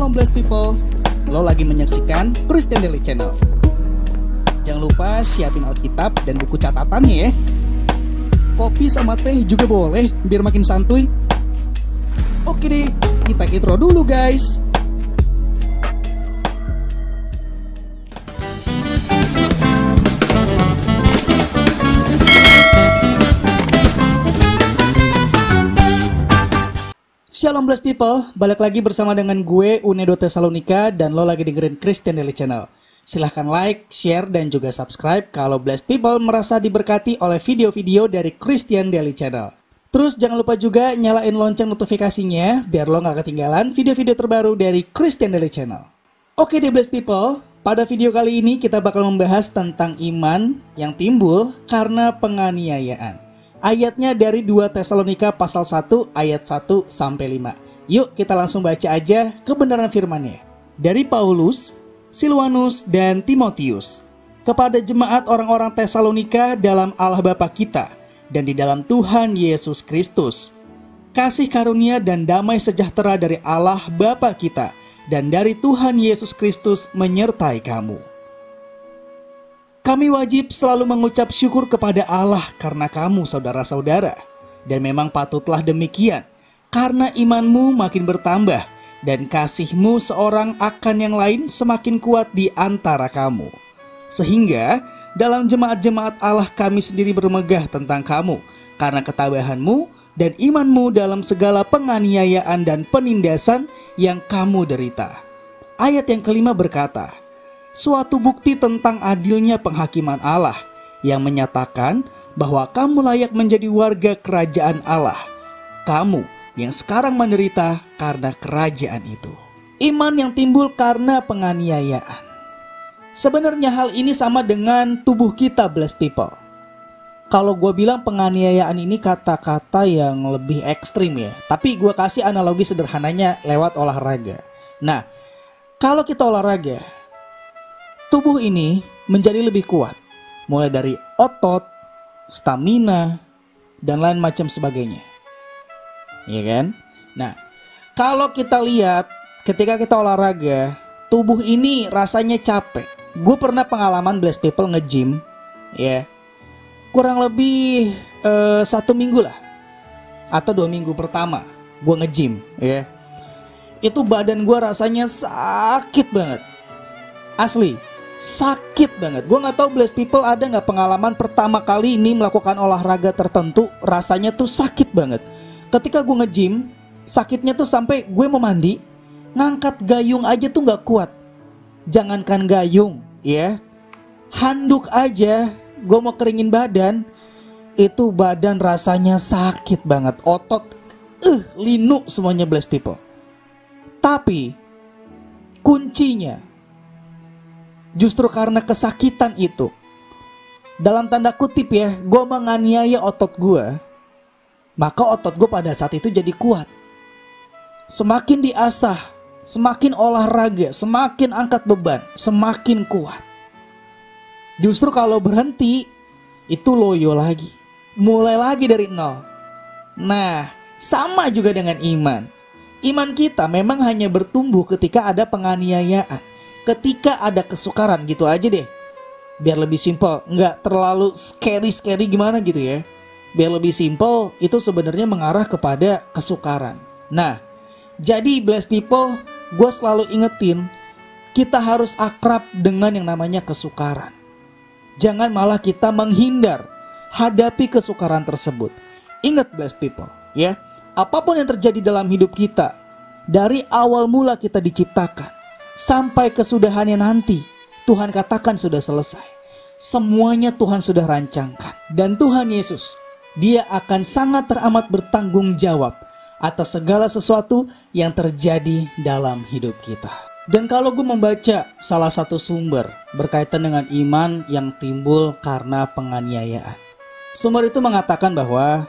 Shalom blessed people, lo lagi menyaksikan Christian Daily Channel. Jangan lupa siapin Alkitab dan buku catatannya ya. Kopi sama teh juga boleh, biar makin santuy. Oke deh, kita intro dulu guys. Shalom blessed people, balik lagi bersama dengan gue Unedo Tesalonika dan lo lagi dengerin Christian Daily Channel. Silahkan like, share, dan juga subscribe kalau blessed people merasa diberkati oleh video-video dari Christian Daily Channel. Terus jangan lupa juga nyalain lonceng notifikasinya biar lo gak ketinggalan video-video terbaru dari Christian Daily Channel. Oke deh blessed people, pada video kali ini kita bakal membahas tentang iman yang timbul karena penganiayaan. Ayatnya dari 2 Tesalonika pasal 1 ayat 1 sampai 5. Yuk kita langsung baca aja kebenaran firman-Nya. Dari Paulus, Silwanus, dan Timotius, kepada jemaat orang-orang Tesalonika dalam Allah Bapa kita dan di dalam Tuhan Yesus Kristus. Kasih karunia dan damai sejahtera dari Allah Bapa kita dan dari Tuhan Yesus Kristus menyertai kamu. Kami wajib selalu mengucap syukur kepada Allah karena kamu saudara-saudara. Dan memang patutlah demikian, karena imanmu makin bertambah dan kasihmu seorang akan yang lain semakin kuat di antara kamu. Sehingga dalam jemaat-jemaat Allah kami sendiri bermegah tentang kamu, karena ketabahanmu dan imanmu dalam segala penganiayaan dan penindasan yang kamu derita. Ayat yang kelima berkata, suatu bukti tentang adilnya penghakiman Allah yang menyatakan bahwa kamu layak menjadi warga kerajaan Allah. Kamu yang sekarang menderita karena kerajaan itu. Iman yang timbul karena penganiayaan. Sebenarnya hal ini sama dengan tubuh kita blessed people. Kalau gue bilang penganiayaan ini kata-kata yang lebih ekstrim ya. Tapi gue kasih analogi sederhananya lewat olahraga. Nah, kalau kita olahraga, tubuh ini menjadi lebih kuat, mulai dari otot, stamina, dan lain macam sebagainya. Iya kan? Nah, kalau kita lihat ketika kita olahraga, tubuh ini rasanya capek. Gue pernah pengalaman blessed people nge-gym, ya, kurang lebih 1 minggu lah, atau 2 minggu pertama gue nge-gym, ya. Itu badan gue rasanya sakit banget, asli. Sakit banget. Gue gak tahu blessed people ada gak pengalaman pertama kali ini melakukan olahraga tertentu rasanya tuh sakit banget. Ketika gue nge-gym, sakitnya tuh sampai gue mau mandi, ngangkat gayung aja tuh gak kuat. Jangankan gayung ya, handuk aja gue mau keringin badan, itu badan rasanya sakit banget. Otot linu semuanya blessed people. Tapi kuncinya justru karena kesakitan itu, dalam tanda kutip ya, gue menganiaya otot gue, maka otot gue pada saat itu jadi kuat. Semakin diasah, semakin olahraga, semakin angkat beban, semakin kuat. Justru kalau berhenti, itu loyo lagi, mulai lagi dari nol. Nah, sama juga dengan iman. Iman kita memang hanya bertumbuh ketika ada penganiayaan, ketika ada kesukaran gitu aja deh. Biar lebih simple, nggak terlalu scary gimana gitu ya. Biar lebih simple, itu sebenarnya mengarah kepada kesukaran. Nah, jadi blessed people, gue selalu ingetin, kita harus akrab dengan yang namanya kesukaran. Jangan malah kita menghindar hadapi kesukaran tersebut. Ingat blessed people, ya, apapun yang terjadi dalam hidup kita, dari awal mula kita diciptakan sampai kesudahannya nanti, Tuhan katakan sudah selesai. Semuanya Tuhan sudah rancangkan. Dan Tuhan Yesus, Dia akan sangat teramat bertanggung jawab atas segala sesuatu yang terjadi dalam hidup kita. Dan kalau gue membaca salah satu sumber berkaitan dengan iman yang timbul karena penganiayaan, sumber itu mengatakan bahwa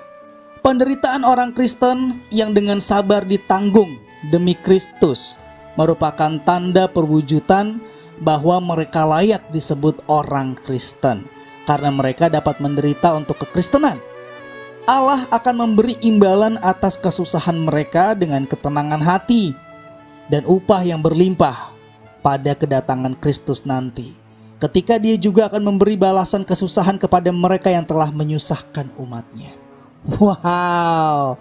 penderitaan orang Kristen yang dengan sabar ditanggung demi Kristus merupakan tanda perwujudan bahwa mereka layak disebut orang Kristen, karena mereka dapat menderita untuk kekristenan. Allah akan memberi imbalan atas kesusahan mereka dengan ketenangan hati. dan upah yang berlimpah pada kedatangan Kristus nanti, ketika Dia juga akan memberi balasan kesusahan kepada mereka yang telah menyusahkan umatnya. Wow,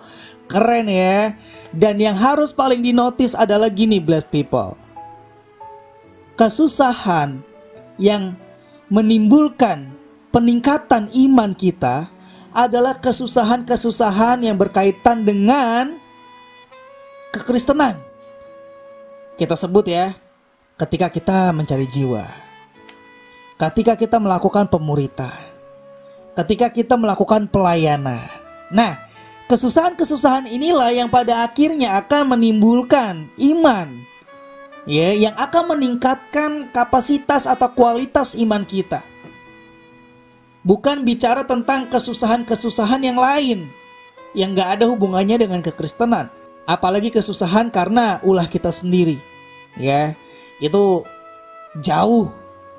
keren ya. Dan yang harus paling dinotis adalah gini, blessed people. Kesusahan yang menimbulkan peningkatan iman kita adalah kesusahan-kesusahan yang berkaitan dengan kekristenan. Kita sebut ya, ketika kita mencari jiwa, ketika kita melakukan pemuritan, ketika kita melakukan pelayanan. Nah, kesusahan-kesusahan inilah yang pada akhirnya akan menimbulkan iman, ya, yang akan meningkatkan kapasitas atau kualitas iman kita. Bukan bicara tentang kesusahan-kesusahan yang lain yang gak ada hubungannya dengan kekristenan. Apalagi kesusahan karena ulah kita sendiri, ya, itu jauh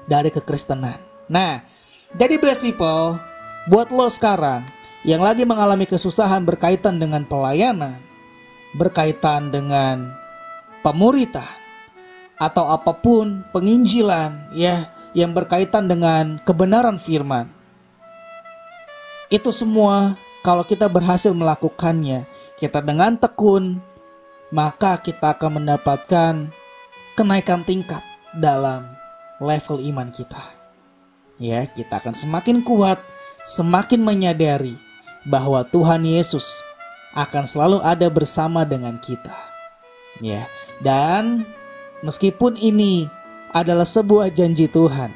dari kekristenan. Nah, jadi blessed people, buat lo sekarang yang lagi mengalami kesusahan berkaitan dengan pelayanan, berkaitan dengan pemuritan, atau apapun penginjilan, ya, yang berkaitan dengan kebenaran firman, itu semua kalau kita berhasil melakukannya, kita dengan tekun, maka kita akan mendapatkan kenaikan tingkat dalam level iman kita. Ya, kita akan semakin kuat, semakin menyadari bahwa Tuhan Yesus akan selalu ada bersama dengan kita. Ya, dan meskipun ini adalah sebuah janji Tuhan,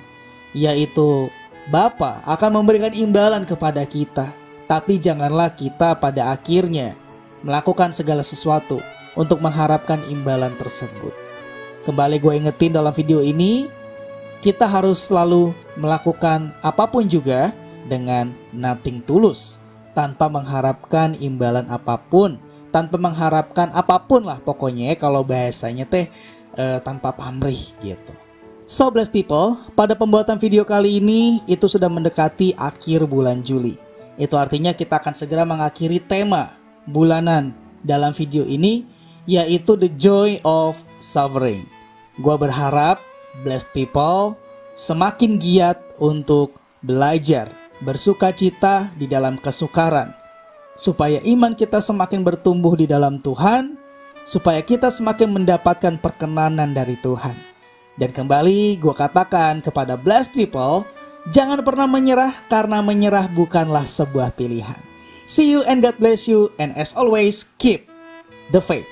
yaitu Bapa akan memberikan imbalan kepada kita, tapi janganlah kita pada akhirnya melakukan segala sesuatu untuk mengharapkan imbalan tersebut. Kembali gue ingetin dalam video ini, kita harus selalu melakukan apapun juga dengan nothing tulus, tanpa mengharapkan imbalan apapun, tanpa mengharapkan apapun lah pokoknya, kalau bahasanya tanpa pamrih gitu. So blessed people, pada pembuatan video kali ini itu sudah mendekati akhir bulan Juli. Itu artinya kita akan segera mengakhiri tema bulanan dalam video ini, yaitu The Joy of Suffering. Gua berharap blessed people semakin giat untuk belajar bersuka cita di dalam kesukaran, supaya iman kita semakin bertumbuh di dalam Tuhan, supaya kita semakin mendapatkan perkenanan dari Tuhan. Dan kembali gue katakan kepada blessed people, jangan pernah menyerah, karena menyerah bukanlah sebuah pilihan. See you and God bless you, and as always keep the faith.